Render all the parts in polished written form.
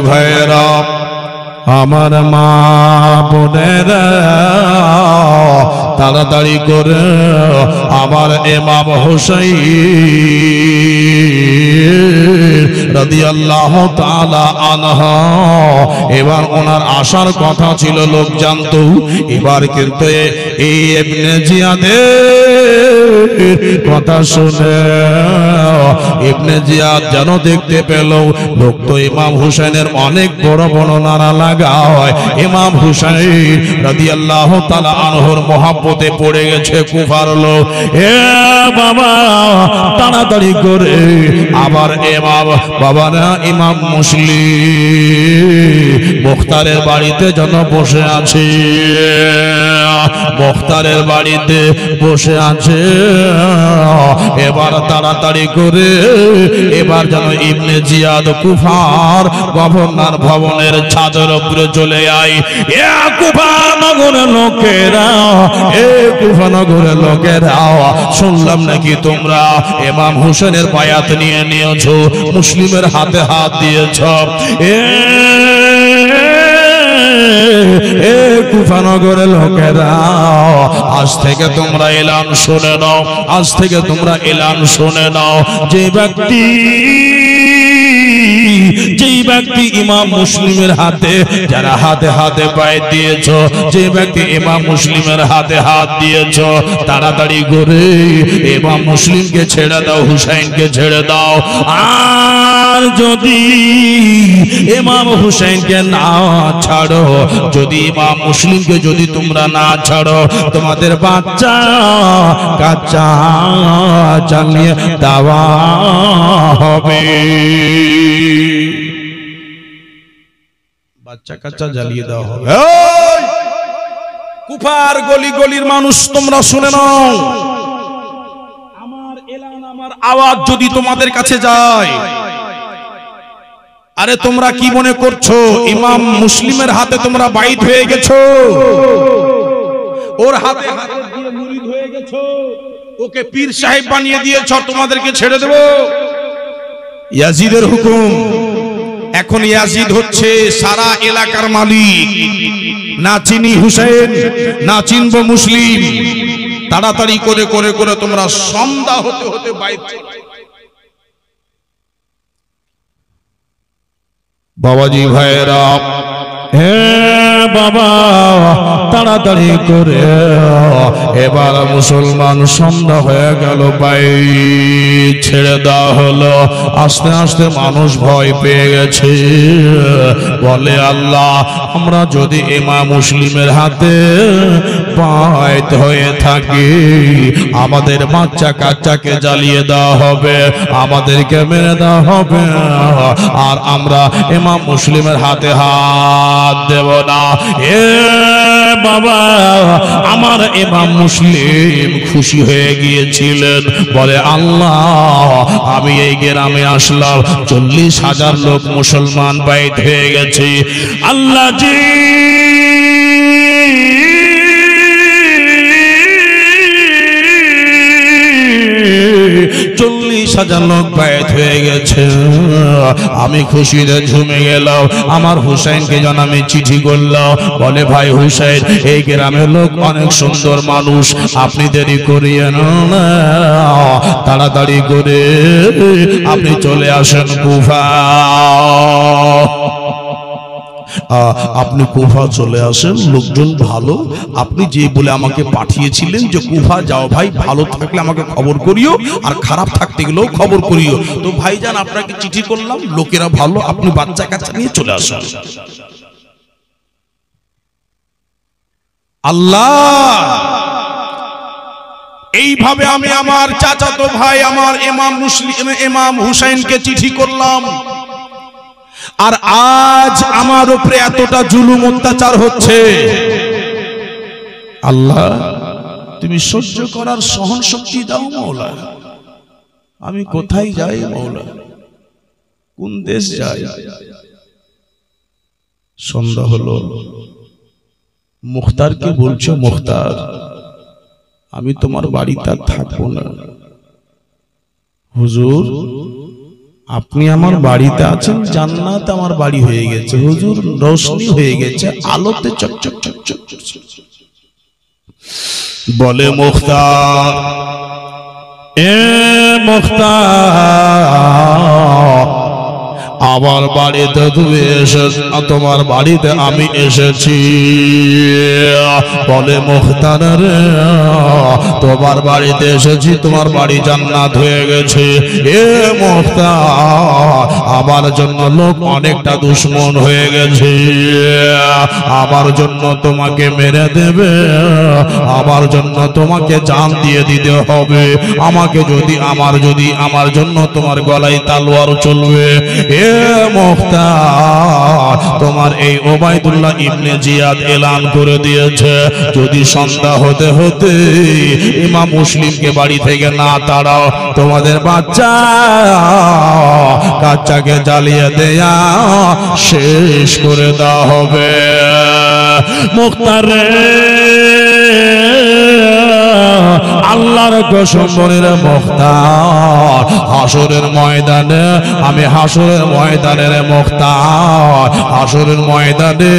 ভাইরা, আমার মা বোনেরা, তাড়াতাড়ি করে আমার ইমাম হুসাইন রাদিয়াল্লাহু তাআলা আনহু, এবার ওনার আসার কথা ছিল, লোক জানতো। এবার কিন্তু এই ইবনে জিয়াদের কথা শুনে ইবনে জিয়াদ যেন দেখতে পেল, লোক তো ইমাম হুসাইনের অনেক বড় বড় নারা লাগায়। ইমাম হুসাইন রাদিয়াল্লাহু তাআলা আনহুর মহব্বতে পড়ে গেছে কুফার লোক। এ বাবা, তাড়াতাড়ি করে আবার ইমাম বাবারা, ইমাম মুসলিম মুখতারের বাড়িতে যেন বসে আছে, মুখতারের বাড়িতে বসে আছে। এবার তাড়াতাড়ি করে এবার যেন ইবনে জিয়াদ কুফার গভর্নর ভবনের ছাদের উপরে চলে আয়। এ কুফা নগরের লোকেরা, এ কুফা নগরের লোকেরা, শুনলাম নাকি তোমরা ইমাম হুসেনের বায়াত নিয়ে নিয়েছো, মুসলিমের হাতে হাত দিয়েছ। এ কুফা নগরের লোকেরা, আজ থেকে তোমরা এলান শুনে নাও, আজ থেকে তোমরা এলান শুনে নাও, যেই ব্যক্তি ইমাম মুসলিমের হাতে, যারা হাতে হাতে পায়ে দিয়েছ, যে ব্যক্তি ইমাম মুসলিমের হাতে হাত দিয়েছ, তাড়াতাড়ি করে ইমাম মুসলিমকে ছেড়ে দাও, হুসাইনকে ছেড়ে দাও। আর যদি ইমাম হুসাইনকে না ছাড়ো, যদি ইমাম মুসলিমকে যদি তোমরা না ছাড়ো, তোমাদের বাচ্চা কাচ্চা চালিয়ে দেওয়া হবে, বাচ্চা কাচ্চা জ্বালিয়ে দেওয়া হবে। কুফার গলি গলির মানুষ, তোমরা শুনে নাও, আমার এলান, আমার আওয়াজ যদি তোমাদের কাছে যায়, আরে তোমরা কি মনে করছো ইমাম মুসলিমের হাতে তোমরা বাইত হয়ে গেছো, ওর হাতে হাতে দিয়ে মুরিদ হয়ে গেছো, ওকে পীর সাহেব বানিয়ে দিয়েছ, তোমাদেরকে ছেড়ে দেব? ইয়াজিদের হুকুম, এখন ইয়াজিদ হচ্ছে সারা এলাকার মালিক। না চিনি হুসাইন, না চিনব মুসলিম। তাড়াতাড়ি করে করে করে তোমরা সন্ধ্যা হতে হতে বাইত। বাবাজি ভাইরা, হে বাবা, তাড়াতাড়ি করে এবার মুসলমান সন্ধ্যা হয়ে গেল, বাইত ছেড়ে দেওয়া হলো। আস্তে আস্তে মানুষ ভয় পেয়ে গেছে, বলে আল্লাহ, আমরা যদি ইমাম মুসলিমের হাতে বাইত হয়ে থাকি, আমাদের বাচ্চা কাচ্চাকে জ্বালিয়ে দেওয়া হবে, আমাদেরকে মেরে দেওয়া হবে, আর আমরা ইমাম মুসলিমের হাতে হাত দেব না। এ বাবা, আমার ইমাম মুসলিম খুশি হয়ে গিয়েছিলেন, বলে আল্লাহ, আমি এই গ্রামে আসলাম, 40,000 লোক মুসলমান বাইত হয়ে গেছে। আল্লাহ জি, 40,000 লোক বাইত হয়ে গেছে। আমি খুশিতে ঝুমে গেলাম। আমার হুসাইনকে যেন আমি চিঠি করলাম, বলে ভাই হুসাইন, এই গ্রামের লোক অনেক সুন্দর মানুষ, আপনি দেরি করিয়েন না, তাড়াতাড়ি করে আপনি চলে আসেন কুফা। আপনি কুফা চলে আসেন, লোকজন ভালো, আপনি যে বলে আমাকে পাঠিয়েছিলেন যে কুফা যাও ভাই, ভালো থাকলে আমাকে খবর করিও, আর খারাপ থাকতে গেলেও খবর করিও। তো ভাইজান, আপনাকে চিঠি করলাম, লোকেরা ভালো, আপনি বাচ্চা কাচ্চা নিয়ে চলে আসেন। আল্লাহ, এইভাবে আমি আমার চাচাতো ভাই, আমার ইমাম হুসাইনকে চিঠি করলাম, আর আজ আমার উপরে এতটা জুলুম অত্যাচার হচ্ছে। আল্লাহ, তুমি সহ্য করার সহন শক্তি দাও মওলা। আমি কোথায় যাই মওলা, কোন দেশ যাই? সন্ধ্যা হলো, মুখতারকে বলছো, মুখতার, আমি তোমার বাড়িতে থাকবো না। হুজুর, আপনি আমার বাড়িতে আছেন, জান্নাত আমার বাড়ি হয়ে গেছে হুজুর, রোশনি হয়ে গেছে, আলোতে চকচক চকচক। বলে মুখতার, এ মুখতার, আমার বাড়িতে তুমি এসেছ, তোমার বাড়িতে আমি এসেছি। বলে মুখতার রে, তোমার বাড়িতে এসেছি, তোমার বাড়ি জান্নাত হয়ে গেছে। এ মুখতার, আমার জন্য লোক অনেকটা দুশমন হয়ে গেছে, আমার জন্য তোমাকে মেরে দেবে, আমার জন্য তোমাকে জান দিয়ে দিতে হবে। আমাকে যদি আমার জন্য তোমার গলায় তালোয়ার চলবে। এ মুখতার, তোমার এই ওবাইদুল্লাহ ইবনে জিয়াদ এলান করে দিয়েছে, যদি সন্ধ্যা হতে হতে ইমাম মুসলিমকে বাড়ি থেকে না তাড়াও, তোমাদের বাচ্চাকে জ্বালিয়ে দেয়া শেষ করে দেওয়া হবে। মুখতার রে, আল্লাহর কসম বলে রে মুখতার, হাসরের ময়দানে আমি, হাসরের ময়দানের মুখতার, হাসরের ময়দানে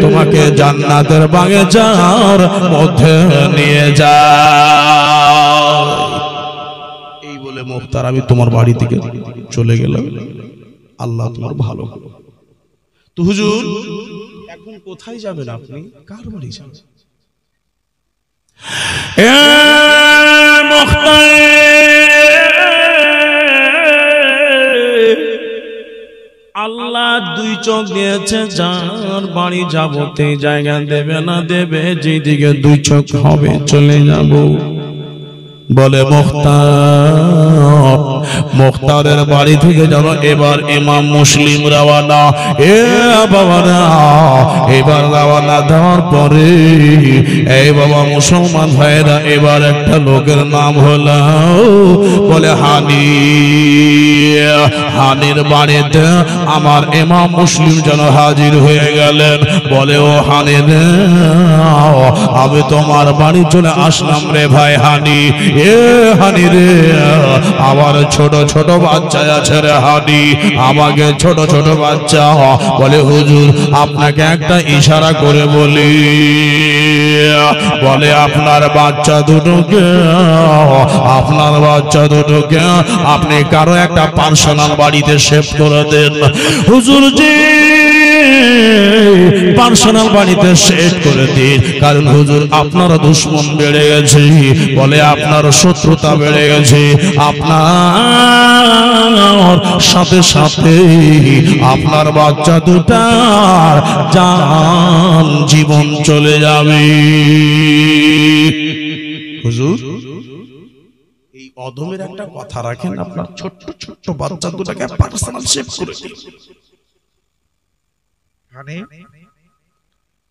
তোমাকে জান্নাতের বাগিচার মধ্যে নিয়ে যায়। এই বলে মুখতার আমি তোমার বাড়ি থেকে চলে গেলাম, আল্লাহ তোমার ভালো। তো হুজুর এখন কোথায় যাবেন আপনি, কার বাড়ি যাবেন? আল্লাহ দুই চোখ দিয়েছে, যার বাড়ি যাবতে জায়গা দেবে না দেবে, যেদিকে দুই চোখ হবে চলে যাব। বলে মুখতার, মুখতারের বাড়ি থেকে যেন এবার ইমাম মুসলিম রওয়ানা। এ বাবারা, এবার রওয়ানা দেওয়ার পরে এই বাবা মুসলমান ভাইরা, এবার একটা লোকের নাম হলো বলে হানি। হানির বাড়িতে আমার ইমাম মুসলিম যেন হাজির হয়ে গেলেন। বলে ও হানি রে, আমি তোমার বাড়ি চলে আসলাম রে ভাই হানি। এ হানি রে, আমার ছোট ছোট বাচ্চা আছে রে হানি, আমাকে ছোট ছোট বাচ্চা। বলে হুজুর আপনাকে একটা ইশারা করে বলি, বলে আপনার বাচ্চা দুটোকে আপনি কারো একটা পার্সোনাল বাড়িতে সেভ করে দেন। হুজুর জি পার্সোনাল বাড়িতে সেট করে দিন, কারণ হুজুর আপনার দুশমন বেড়ে গেছে, বলে আপনার শত্রুতা বেড়ে গেছে, আপনার সাথে সাথে আপনার বাচ্চা দুটার জান জীবন চলে যাবে। হুজুর এই অদমের একটা কথা রাখেন, আপনার ছোট্ট ছোট্ট বাচ্চা দুটাকে পার্সোনাল সেভ করে দিন।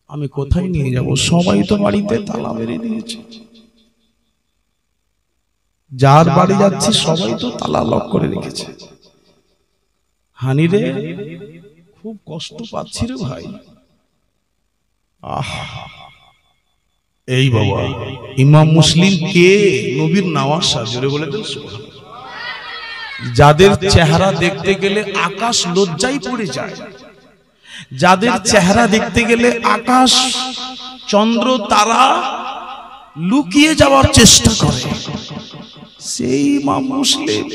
আমি কোথায় নিয়ে যাব? সবাই তো বাড়িতে তালা মেরে দিয়েছে, যার বাড়ি যাচ্ছে সবাই তো তালা লক করে রেখেছে। হানি রে খুব কষ্ট পাচ্ছি রে ভাই। এই বাবা ইমাম মুসলিম কে? নবীর নওয়াসা, জোরে বলে দেন সুবহানাল্লাহ। যাদের চেহারা দেখতে গেলে আকাশ লজ্জায় পড়ে যায়, যাদের চেহারা দেখতে গেলে আকাশ চন্দ্র তারা লুকিয়ে যাওয়ার চেষ্টা করে, সেই ইমাম মুসলিম।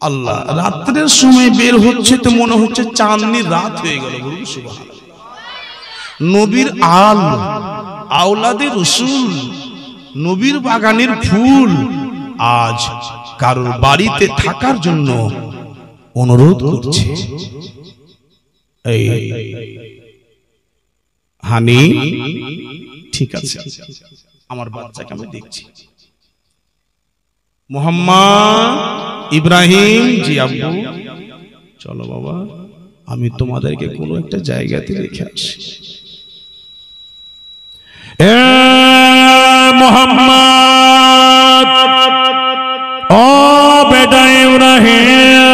আল্লাহ রাত্রের সময় বের হচ্ছে তো মনে হচ্ছে চাঁদনির রাত হয়ে গেল। নবীর আল, আওলাদে রসুল, নবীর বাগানের ফুল আজ কারোর বাড়িতে থাকার জন্য অনুরোধ করছে। এই হানি ঠিক আছে, আমার বাচ্চাকে আমি দেখছি। মোহাম্মদ ইব্রাহিম, জি আব্বু চলো বাবা, আমি তোমাদেরকে কোনো একটা জায়গাতে রেখে আসি। এ মোহাম্মদ, ও বেটা ইব্রাহিম,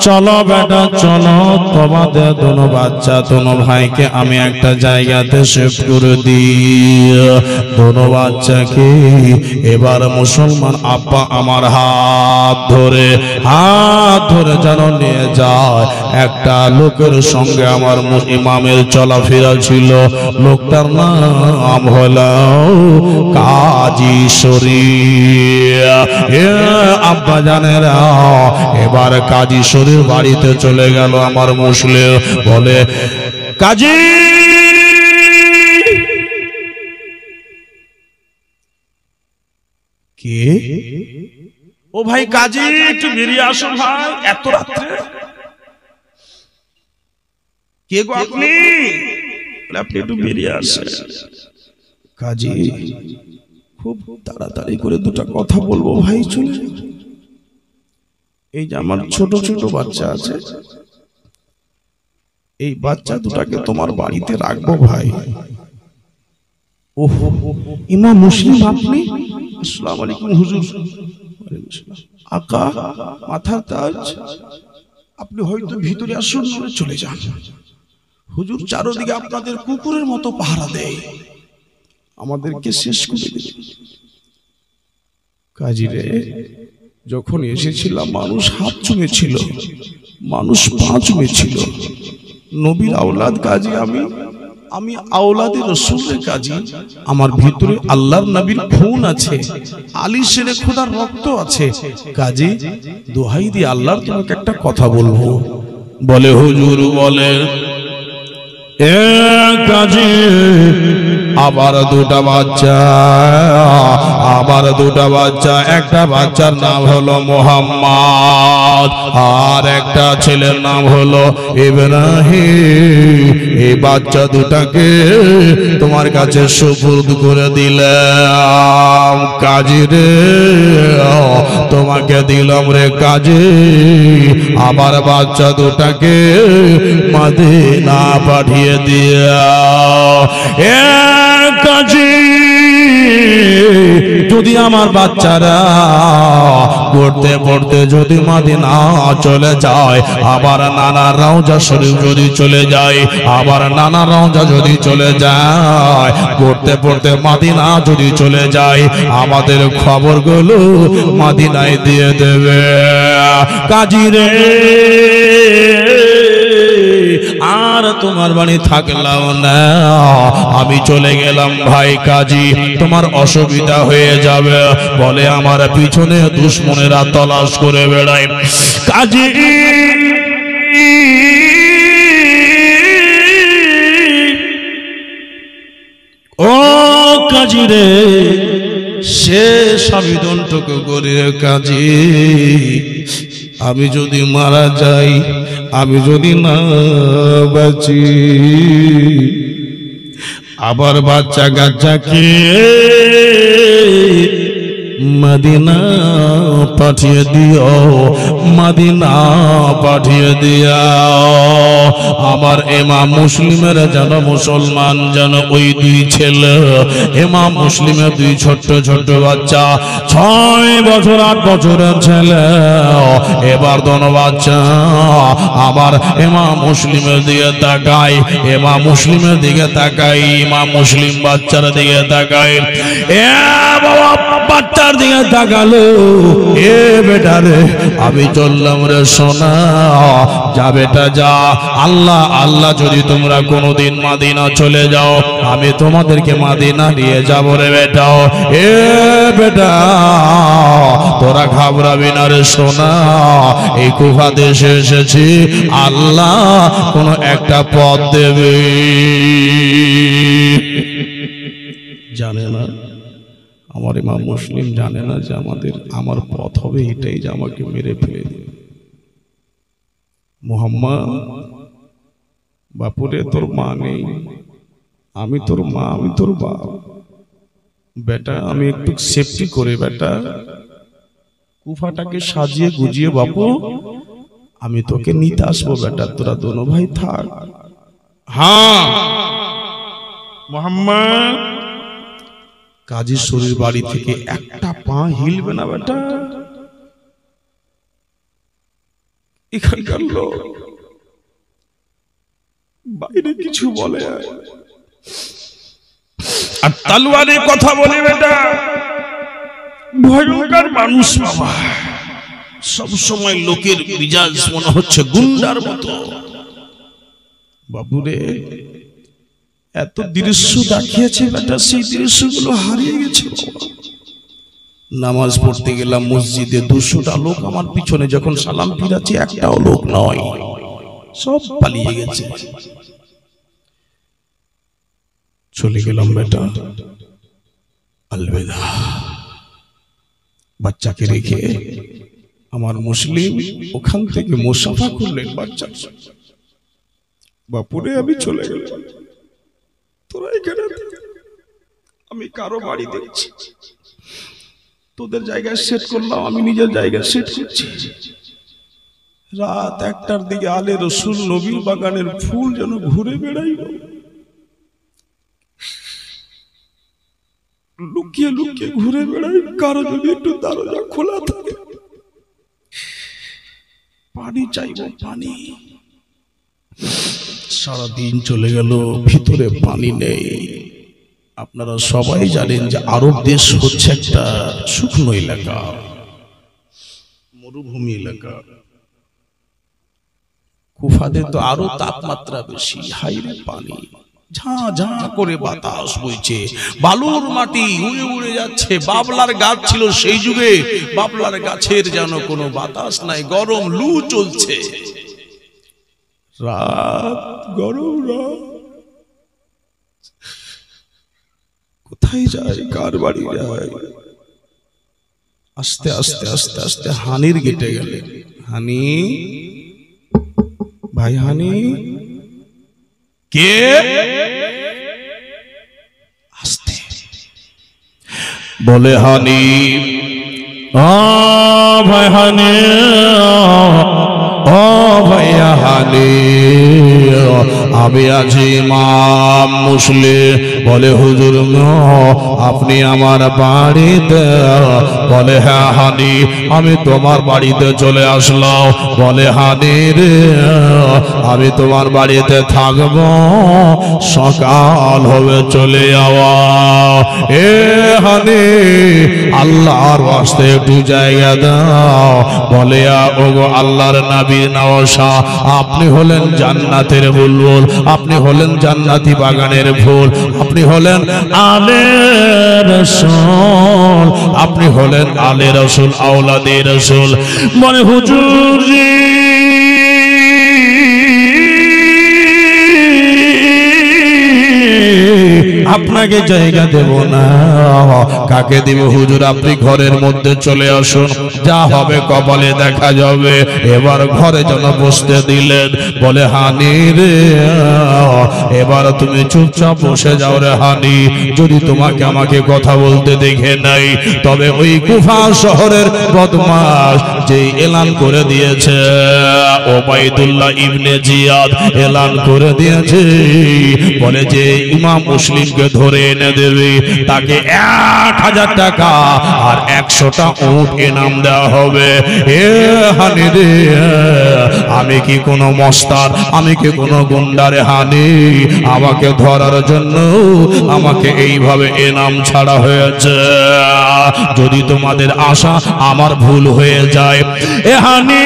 চলো বেটা চলো, তোমাদের দোনো বাচ্চা দোনো ভাইকে আমি একটা জায়গাতে শিফট করে দিই। দোনো বাচ্চাকে এবার মুসলমান আব্বা আমার হাত ধরে যেন নিয়ে যায়। একটা লোকের সঙ্গে আমার ইমামের চলাফেরা ছিল, লোকটার নাম হলো কাজী শরীফ। আব্বা জানেরা, এবার কাজী শরীফ বাড়িতে চলে গেল আমার মুসলিম, বলে কাজী কে? ও ভাই কাজী, একটু বেরিয়ে আসো ভাই, এত রাত্রে কে গো আপনি? আপনি একটু বেরিয়ে আসেন। কাজী, খুব তাড়াতাড়ি করে দুটা কথা বলবো ভাই, চলে। এই যে আমার ছোট ছোট বাচ্চা আছে, এই বাচ্চা দুটাকে তোমার বাড়িতে রাখবো ভাই। ওহো, ইমাম মুসলিম আপনি? আসসালামু আলাইকুম হুজুর। আকা, মাথার তাজ, আপনি হয়তো ভিতরে আসুন, চলে যান। হুজুর চারদিকে আপনাদের কুকুরের মতো পাহারা দেয়, আমাদেরকে শেষ করে দেবে। কাজী রে, যখন এসেছিলাম মানুষ হাত চুমেছিল, মানুষ পা চুমেছিল। নবীর আওলাদ কাজী আমি আওলাদে রাসূলের কাজী। আমার ভিতরে আল্লাহর নবীর খুন আছে, আলী শেরে খোদার রক্ত আছে। কাজী, দোহাই দিয়ে আল্লাহর তোমাকে একটা কথা বলবো। বলে হুজুর বলে। কাজী, আবার দুটা বাচ্চা, একটা বাচ্চার নাম হলো মোহাম্মদ, আর একটা ছেলের নাম হলো ইব্রাহিম। এই বাচ্চা দুটাকে তোমার কাছে সুপুর্দ করে দিলাম কাজী রে, তোমাকে দিলাম রে কাজী। আবার বাচ্চা দুটাকে মদিনা পাঠিয়ে দিয়া। কাজী, যদি আমার বাচ্চারা পড়তে পড়তে যদি মদিনা চলে যায়, আবার নানা রওজা শরীফ যদি চলে যায়, আবার নানা রওজা যদি চলে যায়, পড়তে পড়তে মদিনা যদি চলে যায়, আমাদের খবরগুলো মদিনায় দিয়ে দেবে কাজী রে। আর তোমার বাড়ি থাকলাম না, আমি চলে গেলাম ভাই কাজী, তোমার অসুবিধা হয়ে যাবে। বলে আমার পিছনে দুশমনেরা তলাশ করে বেড়ায়। কাজী, ও কাজী রে, শেষ আবেদনটুকু করে কাজী, আমি যদি মারা যাই, আমি যদি না বাঁচি, আবার বাচ্চা কাচ্চাকে মদিনা পাঠিয়ে দিও, মদিনা পাঠিয়ে দিও। আমার ইমাম মুসলিমের যেন মুসলমান যেন ওই দুই ছেলে, ইমাম মুসলিমের দুই ছোট্ট ছোট্ট বাচ্চা, 6 বছর 8 বছরের ছেলে, এবার দোনো বাচ্চা আমার ইমাম মুসলিমের দিকে তাকাই, ইমাম মুসলিমের দিকে তাকাই, ইমাম মুসলিম বাচ্চার দিকে তাকাই। এ বাবা, বাচ্চার দিকে তাকালো। এ বেটা রে, আমি চললাম রে সোনা, যা বেটা যা। আল্লাহ আল্লাহ, যদি তোমরা কোনোদিন মদিনা চলে যাও, আমি তোমাদেরকে মদিনা নিয়ে যাবো রে বেটা। এ বেটা, তোরা ঘাবড়াবি না রে সোনা, এই কুফা দেশে এসেছি, আল্লাহ কোন একটা পথ দেবে। জানে না আমার ইমাম মুসলিম, জানে না যে আমার পথ হবে এটাই, যে আমাকে মেরে ফেলে দেবে। মুহাম্মদ, বাপুরে তোর মা নেই, আমি তোর মা, আমি তোর বাপ। বেটা, আমি একটু সেফটি করে বেটা কুফাটাকে সাজিয়ে গুজিয়ে বাপু আমি তোকে নিতে আসবো বেটা, তোরা দোনো ভাই থাক। হ্যাঁ মুহাম্মদ, কাজী শরীর বাড়ি থেকে একটা পা হিলবে না বেটা। এখানকার লোক বাইরে কিছু বলে আর তলোয়ারের কথা বলে বেটা ভয়ঙ্কর মানুষ বাবা সব সময় লোকের মিজাজ মনে হচ্ছে গুন্ডার মতো বাবুরে এত দৃশ্য দেখিয়েছে বেটা সেই দৃশ্যগুলো হারিয়ে গেছে নামাজ পড়তে গেলাম মসজিদে 200টা লোক আমার পিছনে যখন সালাম ফিরাচ্ছি একটাও লোক নয় সব পালিয়ে গেছে চলে গেলাম বেটা আলবিদা বাচ্চাকে রেখে আমার মুসলিম ওখান থেকে মুসাফা করলেন বাচ্চা বাপুরে আমি চলে গেলাম তোরা এখানে আমি কারো বাড়ি দেখছি তোদের জায়গায় সেট করলাম আমি নিজের জায়গায় সেট করছি রাত 1টার দিকে আলে রসুল নবীর বাগানের ফুল যেন ঘুরে বেড়াইব লুকিয়ে লুকিয়ে ঘুরে বেড়াই কারো যদি একটু দরজা খোলা থাকে পানি চাইব পানি সারাদিন চলে গেল ভিতরে পানি নেই আপনারা সবাই জানেন যে আরব দেশ হচ্ছে একটা শুকনো এলাকা মরুভূমি এলাকা কুফাতে তো আরো তাপমাত্রা বেশি হাইরে পানি ঝাঁ ঝাঁ করে বাতাস বইছে বালুর মাটি উড়ে উড়ে যাচ্ছে বাবলার গাছ ছিল সেই যুগে বাবলার গাছের যেন কোনো বাতাস নাই গরম লু চলছে রাত গরম রাত কোথায় যায় কার বাড়ি যায় আস্তে আস্তে আস্তে আস্তে হানির গেটে গেলে হানি ভাই হানি কে আস্তে বলে হানি ভাই হানি ও ভাইয়া হানি আমি আছি ইমাম মুসলিম বলে হুজুর আপনি আমার বাড়িতে বলে হ্যাঁ হানি আমি তোমার বাড়িতে চলে আসলাম বলে হানি রে আমি তোমার বাড়িতে থাকব সকাল হবে চলে যাওয়া এ হানি আল্লাহর ওয়াস্তে একটু জায়গা দাও বলে ওগো আল্লাহর নবী নওশা আপনি হলেন জান্নাতের বুলবুল আপনি হলেন জান্নাতি বাগানের ফুল আপনি হলেন আলে রাসূল আপনি হলেন আলে রাসূল আওলাদে রাসূল বলে হুজুর জি আপনাকে জায়গা দেব না কাকে দিব হুজুর আপনি ঘরের মধ্যে চলে আসুন যা হবে কপালে দেখা যাবে এবার ঘরে যেন বসতে দিলেন বলে হানি রে এবার তুমি চুপচাপ বসে যাও রে হানি যদি তোমাকে আমাকে কথা বলতে দেখে নাই তবে ওই কুফা শহরের বদমাশ যে এলান করে দিয়েছে ওবাইদুল্লাহ ইবনে জিয়াদ এলান করে দিয়েছে বলে যে ইমাম মুসলিমকে ধরে এনে দেবে তাকে 1000 টাকা আর 100টা উট ইনাম দেওয়া হবে এ হানি রে আমি কি কোনো মস্তান আমি কি কোনো গুন্ডারে হানি আমাকে ধরার জন্য আমাকে এইভাবে ইনাম ছাড়া হয়েছে যদি তোমাদের আশা আমার ভুল হয়ে যায় এ হানি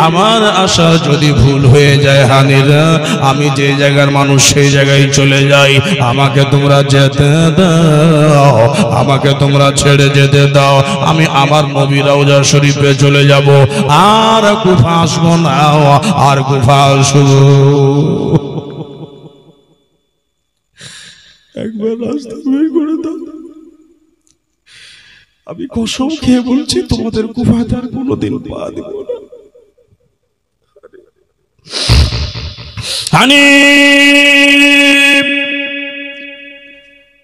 আমার আশা যদি ভুল হয়ে যায় হানিরা আমি যে জায়গার মানুষ সেই জায়গায় চলে যাই আমাকে তোমরা যেতে দাও আমাকে তোমরা ছেড়ে যেতে দাও আমি আমার নবী রওজা শরীফে চলে যাব আর কুফা আসবো না আর কুফা আসবো একবার রাস্তা বের করে দাও আমি কসম খেয়ে বলছি তোমাদের কুফাতে আর কোনোদিন পা দিব না হানি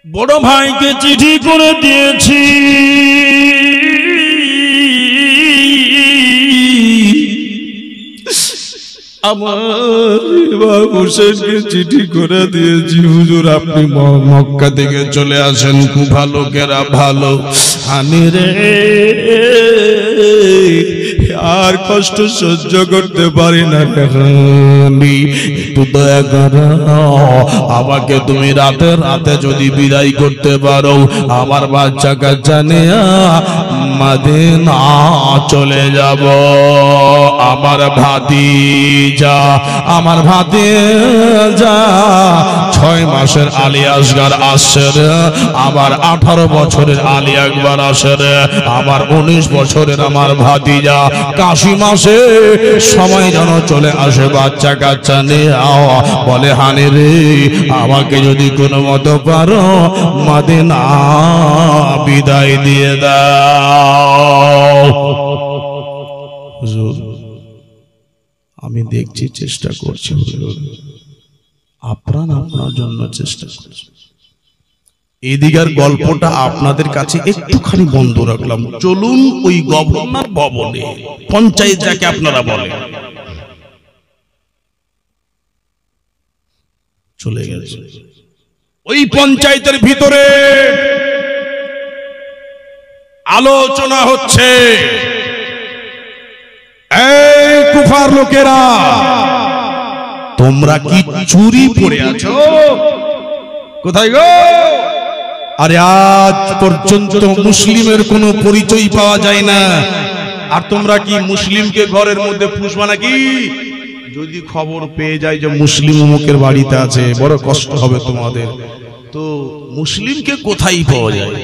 বড় ভাইকে চিঠি করে দিয়েছি আমার ইমাম হুসেনকে চিঠি করে দিয়েছি, হুজুর আপনি মক্কা থেকে চলে আসেন, কুফা লোকেরা ভালো, হানি রে আর কষ্ট সহ্য করতে পারি না, একটু দয়া করো, আমাকে তুমি রাতে রাতে যদি বিদায় করতে পারো, আমার বাচ্চা কাচ্চা নিয়ে মদিনা চলে যাব। আমার ভাতিজা 6 মাসের আলী আসগার আসছে রে, আমার 18 বছরের আলী আকবর আসে রে, আমার 19 বছরের আমার ভাতিজা কাশিম আসে, সময় যেন চলে আসে বাচ্চা কাচ্চা নিয়ে। বলে হানি রে আমাকে যদি কোনো মতো পারো মদিনা বিদায় দিয়ে দাও। হুজুর আমি দেখছি চেষ্টা করছি, আপনার জন্য চেষ্টা করছি। এদিকের গল্পটা আপনাদের কাছে একটুখানি বন্ধ রাখলাম। চলুন ওই গভর্নর ভবনে, পঞ্চায়েত যাকে আপনারা বলেন, চলে গেছে। ওই পঞ্চায়েতের ভিতরে আলোচনা হচ্ছে, এই কুফার লোকেরা তোমরা কি চুরি পড়ে আছো? কোথায় গো? আরে আজ পর্যন্ত মুসলিমের কোনো পরিচয় পাওয়া যায় না, আর তোমরা কি মুসলিমকে ঘরের মধ্যে পুষবা নাকি? যদি খবর পেয়ে যায় যে মুসলিম অমুকের বাড়িতে আছে, বড় কষ্ট হবে তোমাদের। তো মুসলিমকে কোথায় পাওয়া যায়?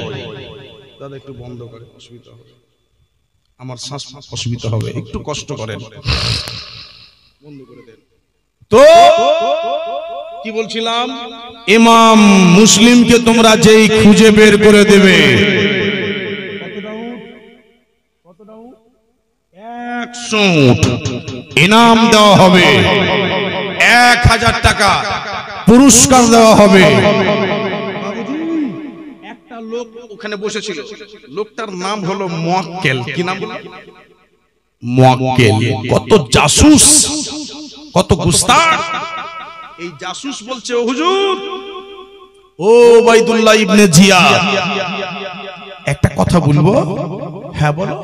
দাদা একটু বন্ধ করে, অসুবিধা হবে, আমার শ্বাস অসুবিধা হবে, একটু কষ্ট করেন, বন্ধ করে দেন। তো কি বলছিলাম, ইমাম মুসলিমকে তোমরা যেই খুঁজে বের করে দেবে, 100 উট ইনাম দেওয়া হবে, 1000 টাকা পুরস্কার দেওয়া হবে। একটা লোক ওখানে বসেছিল, লোকটার নাম হলো মুয়াক্কেল। কি নাম বলে? মুয়াক্কেল। কত জাসুস, কত গুস্তাখ! এই জাসুস বলছে, ও হুজুর, ও ওবাইদুল্লাহ ইবনে জিয়াদ, একটা কথা বলবো। হ্যাঁ বলো।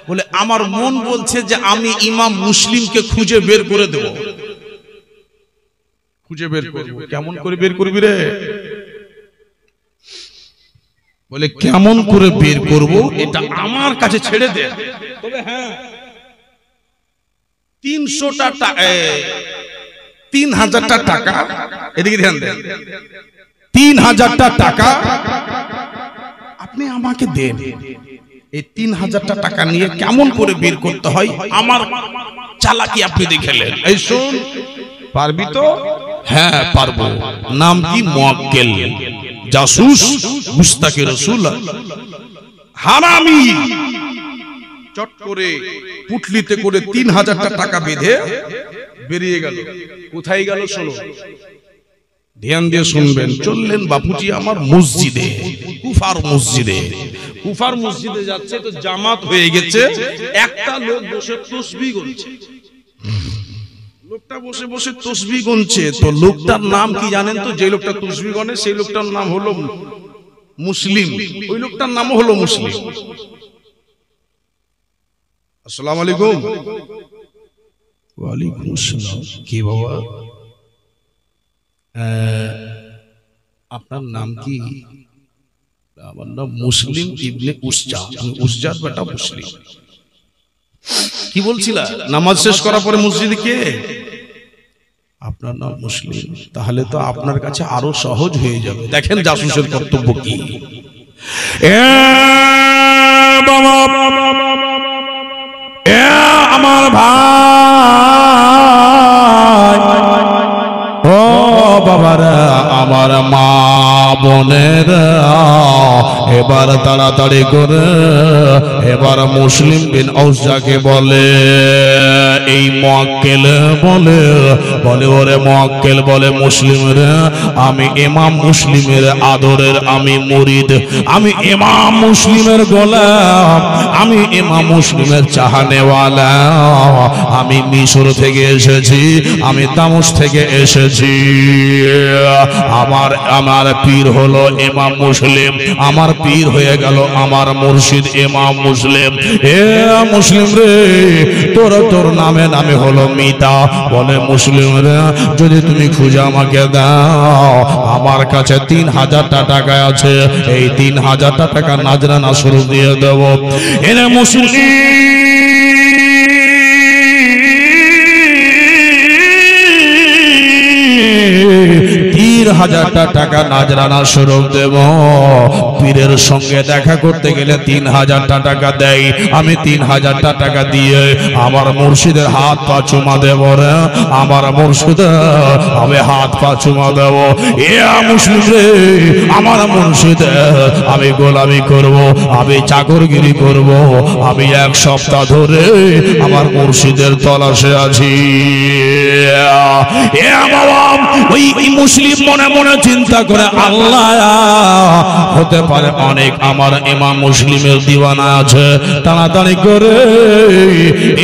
বলে আমার মন বলছে যে আমি ইমাম মুসলিমকে খুঁজে বের করে দেব। খুঁজে বের করব। কেমন করে বের করবি রে? বলে কেমন করে বের করব এটা আমার কাছে ছেড়ে দে। তবে হ্যাঁ 300টা টাকা, 3000টা টাকা, এদিকে ধ্যান দেন, 3000টা টাকা আপনি আমাকে দেন। এই 3000টা টাকা নিয়ে কেমন করে বের করতে হয় আমার চালাকি আপনি দেখলেন। এই শুন, পারবি তো? হ্যাঁ পারবো। নাম কি? মুয়াক্কেল, জাসুস, মুস্তাকে রাসূল, হারামি। চট করে পুটলিতে করে 3000টা টাকা বেঁধে বেরিয়ে গেল। কোথায় গেল শোনো, ধ্যান দিয়ে শুনবেন। চললেন বাপুজি আমার মসজিদে, কুফার মসজিদে। কুফার মসজিদে যাচ্ছে তো জামাত হয়ে গেছে, একটা লোক বসে তাসবিহ গুনছে। লোকটা বসে বসে তাসবিহ গুনছে। তো লোকটার নাম কি জানেন তো? যে লোকটা তাসবিহ গনে সেই লোকটার নাম হলো মুসলিম। ওই লোকটার নামও হলো মুসলিম। আসসালামু আলাইকুম। ওয়ালাইকুম আসসালাম। কি বাবা, আপনার নাম কি? আমার নাম মুসলিম ইবনে উসজা। উসজার বেটা মুসলিম। কি বলছিলা? নামাজ শেষ করার পরে মসজিদে কে? আপনার নাম মুসলিম। তাহলে তো আপনার কাছে আরো সহজ হয়ে যাবে। দেখেন জাসুসের কর্তব্য কি। আমার ভাই, ও বাবারা আমার মা বোনেরা এবার তাড়াতাড়ি করে এবার মুসলিম বিন আউস যাকে বলে এই মুআক্কেল বলে ওরে মুআক্কেল বলে মুসলিমরা আমি ইমাম মুসলিমের আদরের আমি মুরিদ, আমি ইমাম মুসলিমের গোলাম, আমি ইমাম মুসলিমের চাহনেওয়ালা, আমি মিশর থেকে এসেছি, আমি দামেস্ক থেকে এসেছি। আমার পীর হলো ইমাম মুসলিম, আমার পীর হয়ে গেল আমার মুর্শিদ ইমাম মুসলিম। এ মুসলিম রে তোর নামে হলো মিতা। বলে মুসলিম রে যদি তুমি খুঁজে আমাকে দাও আমার কাছে 3000 টাকা আছে, এই 3000 টাকা নাজরানা স্বরূপ দিয়ে দেব। এনে মুসলিম 3000 টাকা নাজরানা স্বরূপ দেব। পীরের সঙ্গে দেখা করতে গেলে 3000 টাকা দেয়। আমি 3000 টাকা দিয়ে আমার মুর্শিদের হাত পা চুমা দেব রে, আমার মুর্শিদের আমি হাত পা চুমা দেব। এ মুসলিম রে আমার মুর্শিদের আমি গোলামি করব, আমি চাকরগিরি করব, আমি 1 সপ্তাহ ধরে আমার মুর্শিদের তলাশে আছি। এ বাবা ওই মুসলিম মনে মনে চিন্তা করে আল্লাহ হতে পারে অনেক আমার ইমাম মুসলিমের দিওয়ানা আছে, তাড়াতাড়ি করে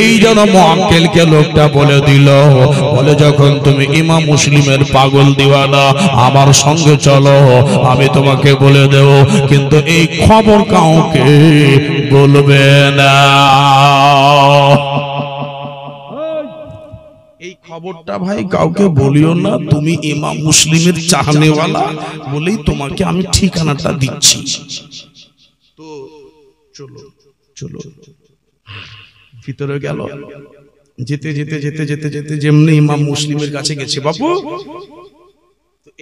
এই জন্য মুআক্কেলকে লোকটা বলে দিল, বলে যখন তুমি ইমাম মুসলিমের পাগল দিওয়ানা আমার সঙ্গে চলো আমি তোমাকে বলে দেব, কিন্তু এই খবর কাউকে বলবে না। এই খবরটা ভাই কাউকে বলিও না, তুমি ইমাম মুসলিমের চাহনেওয়ালা বলেই তোমাকে আমি ঠিকানাটা দিচ্ছি। তো চলো চলো ভিতরে গেল। যেতে যেতে যেতে যেতে যেতে যেমনি ইমাম মুসলিমের কাছে গেছে বাবু,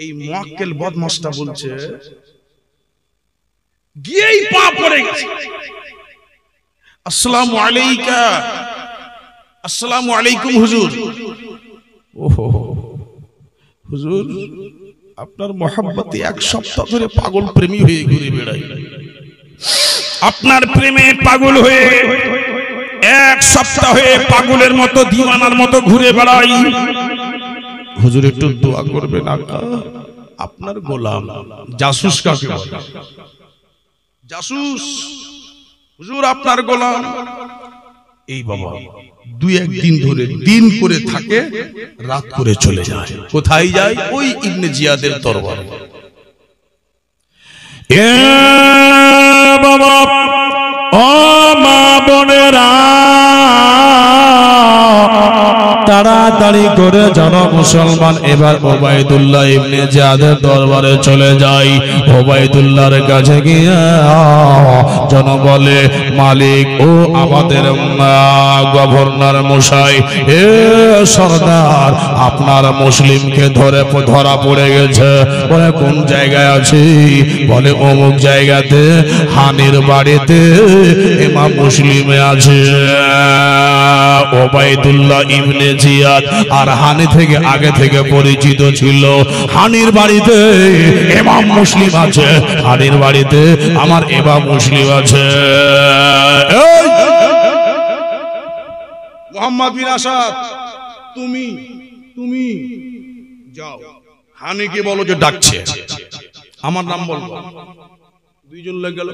এই মুআক্কেল বদমাশটা বলছে গিয়েই পা পড়ে গেছে, আসসালামু আলাইকা, আসসালামু আলাইকুম হুজুর। ওহো হুজুর আপনার মহব্বতে 1 সপ্তাহ ধরে পাগল প্রেমী হয়ে ঘুরে বেড়াই, আপনার প্রেমে পাগল হয়ে 1 সপ্তাহ হয়ে পাগলের মতো দিওয়ানার মতো ঘুরে বেড়াই। হুজুর একটু দোয়া করবেন, আপনার গোলাম জাসুস কাকে বলে? জাসুস হুজুর আপনার গোলাম। এই বাবা 2-1 দিন ধরে দিন করে থাকে, রাত করে চলে যায়। কোথায় যায়? ওই ইবনে জিয়াদের দরবারে। এ বাবা ও মা বোনেরা তাড়াতাড়ি করে জন মুসলমান এবার ওবাইদুল্লাহ ইবনে জিয়াদের দরবারে চলে যায়। ওবাইদুল্লাহর কাছে গিয়ে জন বলে মালিক ও আমাদের গভর্নর মশাই, এ সরদার আপনার মুসলিমকে ধরা পড়ে গেছে। বলে কোন জায়গায় আছে? বলে অমুক জায়গাতে হানির বাড়িতে ইমাম মুসলিমে আছে। ওবাইদুল্লাহ ইবনে জিয়াদ আর হানি থেকে আগে থেকে পরিচিত ছিল। হানির বাড়িতে ইমাম মুসলিম আছে, হানির বাড়িতে আমার ইমাম মুসলিম আছে। মুহাম্মদ বিন আসাদ তুমি যাও হানিকে বলো যে ডাকছে, আমার নাম বলবো। 2 জন লেগে গেল,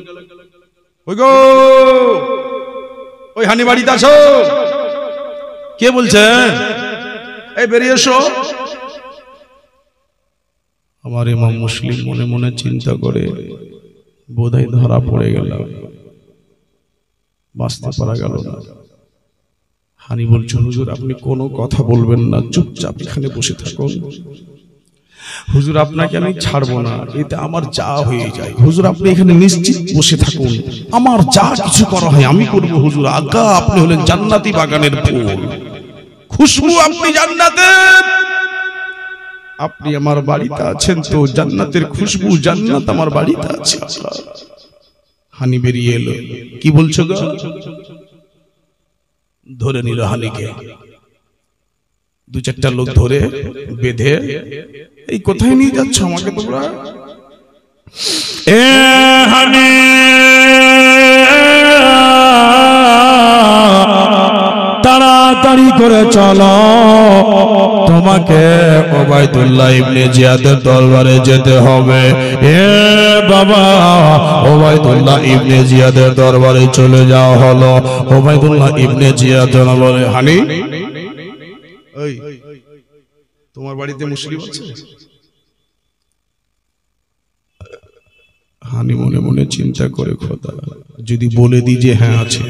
ওই গো ওই হানি বাড়িতে আছো? কে বলছে? এই বেরিয়ে এসো। আমার ইমাম মুসলিম মনে মনে চিন্তা করে বোধহয় ধরা পড়ে গেল, বাঁচতে পারা গেল না। হানি বলছে হুজুর আপনি কোনো কথা বলবেন না, চুপচাপ এখানে বসে থাকুন। হুজুর আপনাকে আমি ছাড়বো না, এতে আমার যা হয়ে যায়। হুজুর আপনি এখানে নিশ্চিত বসে থাকুন, আমার যা কিছু করা হয় আমি করবো। হুজুর আজ্ঞা, আপনি হলেন জান্নাতি বাগানের ফুল, খুশবু আপনি জান্নাতের, আপনি আমার বাড়িতে আছেন তো জান্নাতের খুশবু, জান্নাত আমার বাড়িতে আছে। হানি বেরিয়ে এলো, কি বলছো গো? ধরে নিল হানিকে, দু চারটা লোক ধরে বেঁধে, এই কোথায় নিয়ে যাচ্ছ আমাকে তোমরা? এ হানি তাড়াতাড়ি করে চলো, তোমাকে ওবায়দুল্লাহ ইবনে জিয়াদের দরবারে যেতে হবে। এ বাবা, ওবায়দুল্লাহ ইবনে জিয়াদের দরবারে চলে যাওয়া হলো। ওবায়দুল্লাহ ইবনে জিয়াদ বলে, হানি ওই তোমার বাড়িতে মুসলিম আছে? হানি মনে মনে চিন্তা করে, খোদা যদি বলে দিই যে হ্যাঁ আছে,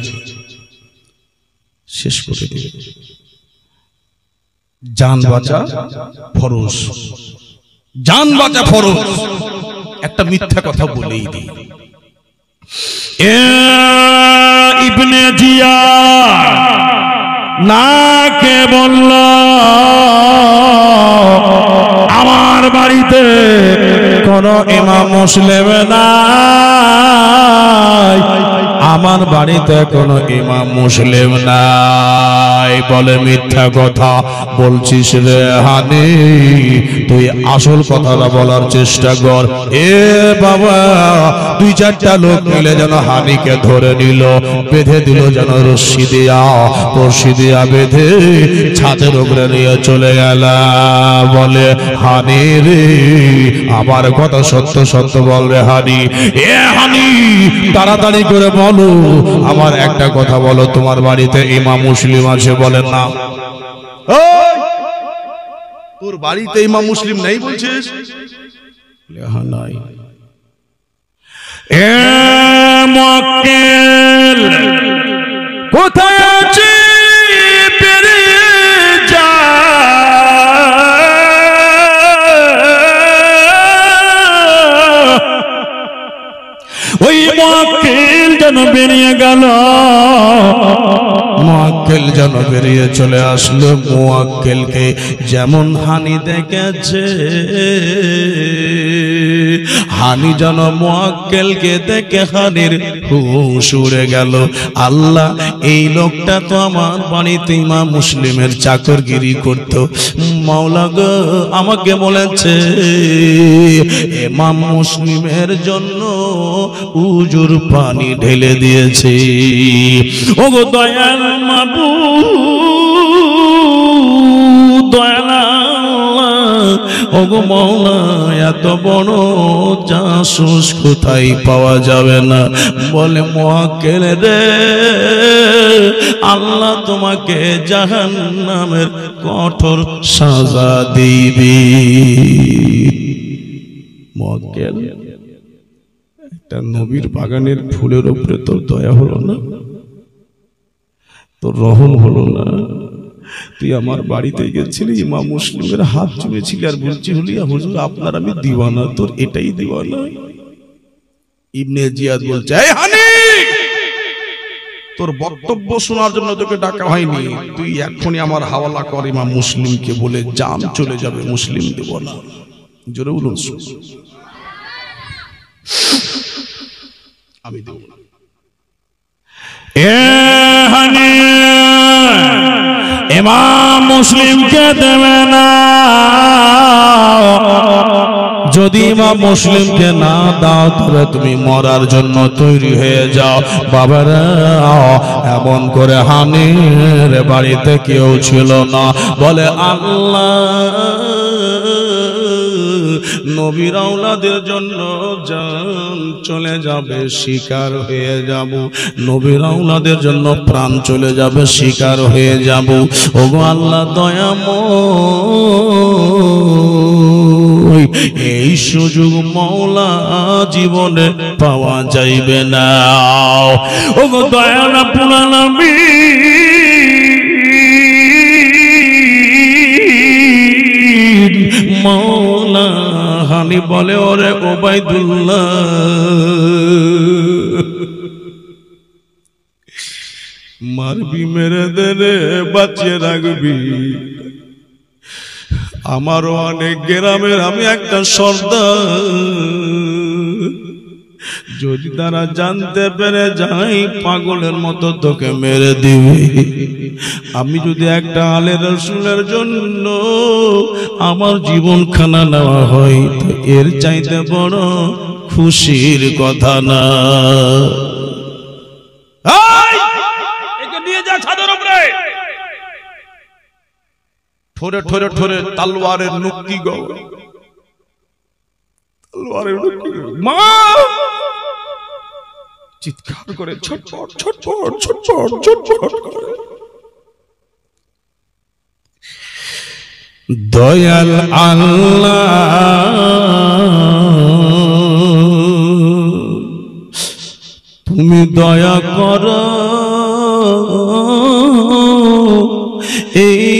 শেষ করে দিবে। জান বাঁচা ফরজ, জান বাঁচা ফরজ, একটা মিথ্যা কথা বলেই দিই। ইবনে জিয়াদ নাকে বলল, আমার বাড়িতে কোন ইমাম মুসলিম নাই, আমার বাড়িতে কোন ইমাম মুসলিম নাই। বলে, মিথ্যা কথা বলছিস রে হানি, তুই আসল কথাটা বলার চেষ্টা কর। এ বাবা, দুই চারটা লোক মিলে যেন হানিকে ধরে নিল, বেঁধে দিল যেন রশ্মি দিয়া, রশ্মি দিয়া বেঁধে ছাদের উপরে নিয়ে চলে গেল। বলে, হানি রে, আমার কথা সত্য সত্য বল রে হানি। এ হানি, তাড়াতাড়ি করে বলো, আমার একটা কথা বলো, তোমার বাড়িতে ইমাম মুসলিম আছে? বলেন না। তোর বাড়িতে ইমাম মুসলিম নেই বলছিস? হ্যাঁ নাই। এ মুআক্কিল, কোথায় আছে? ওই মুআক্কিল যেন বেরিয়ে গেল, মুআক্কিল যেন বেরিয়ে চলে আসলো। মুআক্কিলকে যেমন হানি দেখেছে, হানি যেন মুআক্কিলকে দেখে হানির হুঁশ উড়ে গেল। আল্লাহ, এই লোকটা তো আমার বাড়িতে ইমাম মুসলিমের চাকরগিরি করত। মাওলা গো, আমাকে বলেছে ইমাম মুসলিমের জন্য উজুর পানি ঢেলে দিয়েছে। ওগো দয়াল মাবুদ, দয়াল ওগো মাওলা, এত বড় জাসুস কোথায় পাওয়া যাবে না। বলে, মুআক্কিল রে, আল্লাহ তোমাকে জাহান্নামের কঠোর সাজা দিবে। মুআক্কিল, একটা নবীর বাগানের ফুলের উপরে তোর দয়া হলো না, তোর রহম হলো না? তুই আমার বাড়িতে গেছিলি, ইমাম মুসলিমের হাত চুমেছিলি আর বলছি হলি, হুজুর আপনার আমি দিওয়ানা, তোর এটাই দিওয়ানা। ইবনে জিয়াদ বলছে, এই হানি, তোর বক্তব্য শোনার জন্য তোকে ডাকা হয়নি, তুই এখনই আমার হাওয়ালা কর ইমাম মুসলিমকে, বলে জান চলে যাবে, মুসলিম দেব না। জোরে বলুন, আমি দেব না। এ হানি, ইমাম মুসলিমকে দেবে না। যদি ইমাম মুসলিমকে না দাও, তবে তুমি মরার জন্য তৈরি হয়ে যাও। বাবারা, এমন করে হানির বাড়িতে কেউ ছিল না। বলে, আল্লাহ, নবীর আওলাদের জন্য জান চলে যাবে, শিকার হয়ে যাব। নবীর আওলাদের জন্য প্রাণ চলে যাবে, শিকার হয়ে যাব। ওগো আল্লাহ দয়াময়, এই সুযোগ মাওলা জীবনে পাওয়া যাইবে না। ওগো দয়াল রাব্বুল আলামিন, মাওলা হানি বলে, ওরে ওবায়দুল্লাহ, মারবি মেরে দে, বাঁচিয়ে রাখবি। আমারও অনেক গ্রামের আমি একটা সর্দার, যদি তারা জানতে পেরে যায় পাগলের মতো তোকে মেরে দিবে। আমি যদি একটা আলে রাসূলের জন্য আমার জীবন খানা নেওয়া হয় তো এর চাইতে বড় খুশির কথা না। একে নিয়ে যা ছাদের উপরে, ঠোরে ঠোরে ঠোরে তলোয়ারের নুক্তি গো, তলোয়ারের নুক্তি মা চিৎকার করে ছটপট ছটপট ছটপট ছটপট করে। দয়াল আল্লাহ তুমি দয়া করো এই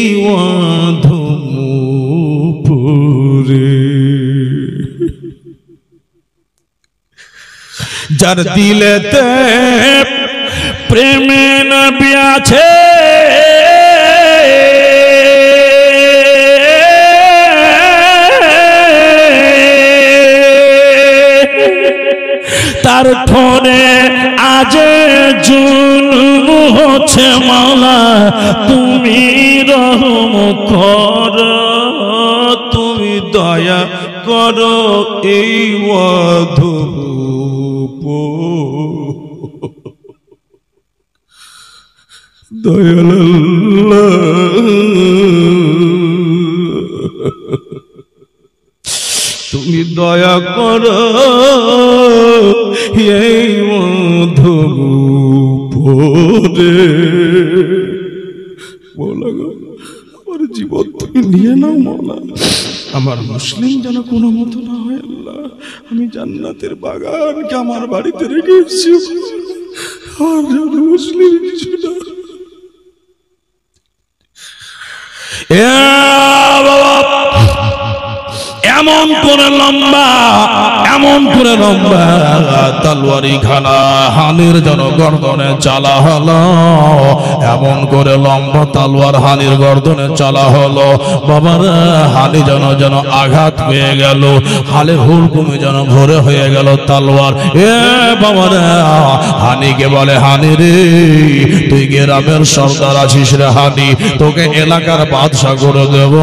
অধমপুরে, যার দিলেতে প্রেমে নবী আছে তার ঠোঁটে আজ জুলুম হচ্ছে মাওলা তুমি রহম করো, তুমি দয়া করো এই দয়াল তুমি দয়া করো এই মধুপুরে। মওলা গো আমার জীবন তুমি নিয়ে নাও মওলা, আমার মুসলিম যেন কোনো মতো না হয় আল্লাহ। আমি জান্নাতের বাগানকে আমার বাড়িতে রেখে এসেছি, আর যেন মুসলিম কিছু না। এমন করে লম্বা তলোয়ারি খানা হানির যেন গর্দনে চালা হলো, এমন করে লম্বা তলোয়ার হানির গর্দনে চালা হলো। বাবার হানি যেন আঘাত পেয়ে গেল, হালের হুলকুমে যেন ভরে হয়ে গেল তলোয়ার। এ বাবার হানিকে বলে হানি রে তুই গ্রামের সর্দার আছিস রে হানি, তোকে এলাকার বাদশা করে দেব,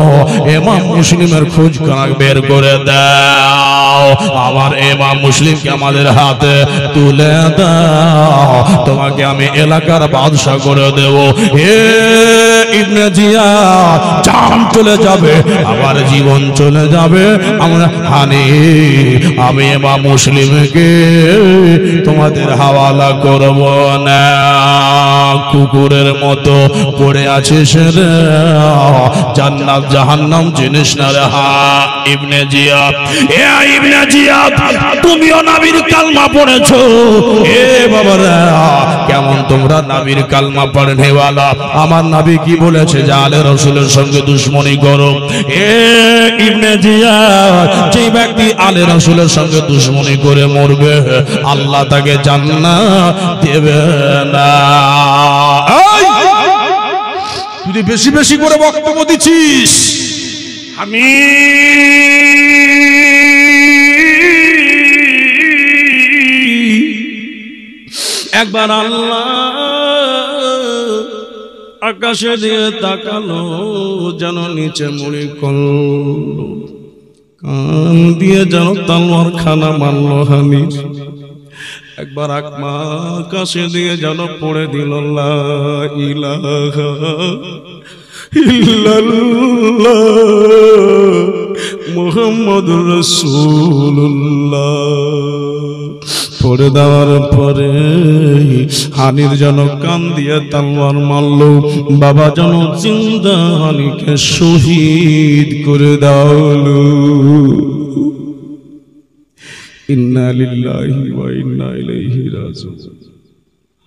ইমাম মুসলিমের খোঁজ বের করে দাও, আমার ইমাম মুসলিমকে আমাদের হাতে তুলে দাও, তোমাকে আমি এলাকার বাদশা করে দেব। হে ইবনে জিয়াদ জান চলে যাবে, আমার জীবন চলে যাবে, আমরা হানি আমি ইমাম মুসলিমকে তোমাদের হাওয়ালা করব না। কুকুরের মতো পড়ে আছিস রে, জান্নাত জাহান্নাম জিনিস না রে। হা ইবনে জিয়াদ, এ ইবনে জিয়াদ তুমিও নবীর কালমা পড়েছো। এ বাবারা কেমন তোমরা নবীর কালমা পড়নেওয়ালা, আমার নবী কি বলেছে যে আলে রাসূলের সঙ্গে দুশমনি করো। এ ইবনে জিয়াদ যে ব্যক্তি আলে রাসূলের সঙ্গে দুশমনি করে মরবে আল্লাহ তাকে জান্নাত দেবে না। তুই বেশি বেশি করে বক্তব্য দিচ্ছিস। আমি একবার আল্লাহ আকাশে দিয়ে তাকালো, যেন নিচে মুড়ি করল, কান দিয়ে যেন তলোয়ার খানা মারল হানির। একবার আকাশে দিয়ে যেন পড়ে দিল লা ইলাহা ইল্লাল্লাহ মুহাম্মাদুর রাসূলুল্লাহ। পড়ে দেওয়ার পরে হানির যেন কান দিয়ে তলোয়ার মারল, বাবা যেন জিন্দা হানিকে শহীদ করে দাও। ইন্না লিল্লাহি ওয়া ইন্না ইলাইহি রাজিউন।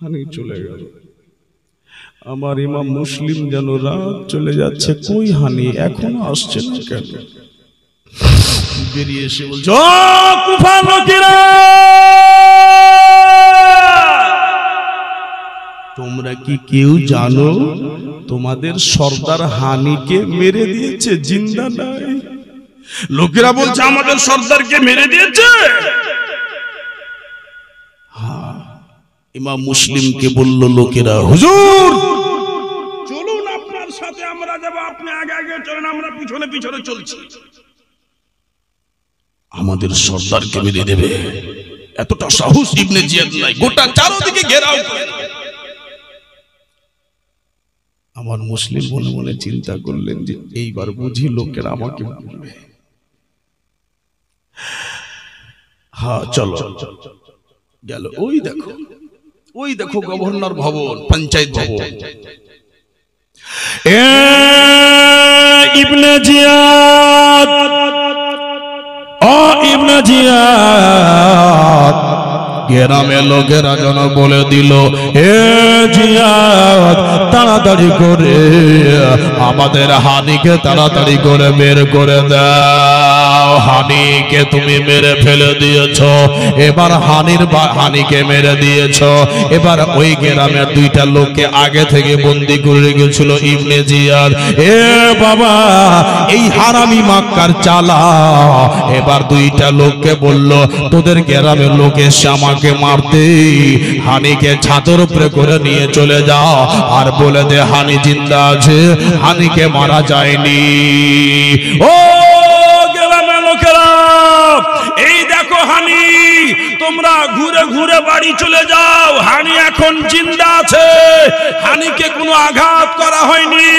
হানি চলে গেল, আমার ইমাম মুসলিম যেন রাত চলে যাচ্ছে, কই হানি এখনো আসছে না কেন? বেরিয়ে এসে বলছে ও কুফার লোকেরা, তোমরা কি কেউ জানো তোমাদের সর্দার হানিকে মেরে দিয়েছে, জিন্দা নাই? লোকেরা বলছে আমাদের সর্দারকে মেরে দিয়েছে। ইমাম মুসলিমকে বলল লোকেরা, হুজুর চলুন আপনার সাথে আমরা যাব, আপনি আগে আগে চলেন, আমরা পিছনে পিছনে চলছি, আমাদের সর্দারকে মেরে দেবে। এতটা সাহস ইবনে জিয়াদ নাই, গোটা চারদিকে ঘেরাও করে। আমার মুসলিম মনে মনে চিন্তা করলেন যে এইবার বুঝি লোকেরা আমাকে বলবে। হ্যাঁ চলো গেল। ওই দেখো গভর্নর ভবন, পঞ্চায়েত ভবন। ইবনে জিয়াদ, ও ইবনে জিয়াদ, গ্রামের লোকেরা যেন বলে দিল, এ জিয়াদ তাড়াতাড়ি করে আমাদের হানিকে তাড়াতাড়ি করে বের করে দাও। হানিকে তুমি মেরে ফেলে দিয়েছো, এবার হানিকে মেরে দিয়েছো। এবার ওই গ্রামের দুইটা লোককে আগে থেকে বন্দি করে রেখেছিল ইবনে জিয়াদ। এ বাবা, এই হারামি মাক্কার চালা এবার দুইটা লোককে বলল, তোদের গ্রামের লোক এসে আমাকে মারতে, হানিকে ছাদের উপরে করে নিয়ে চলে যাও আর বলে দে হানি জিন্দা আছে, হানিকে মারা যায়নি। ও গ্রামের লোকেরা, এই দেখো হানি, তোমরা ঘুরে ঘুরে বাড়ি চলে যাও, হানি এখন জিন্দা আছে, হানিকে কোনো আঘাত করা হয়নি।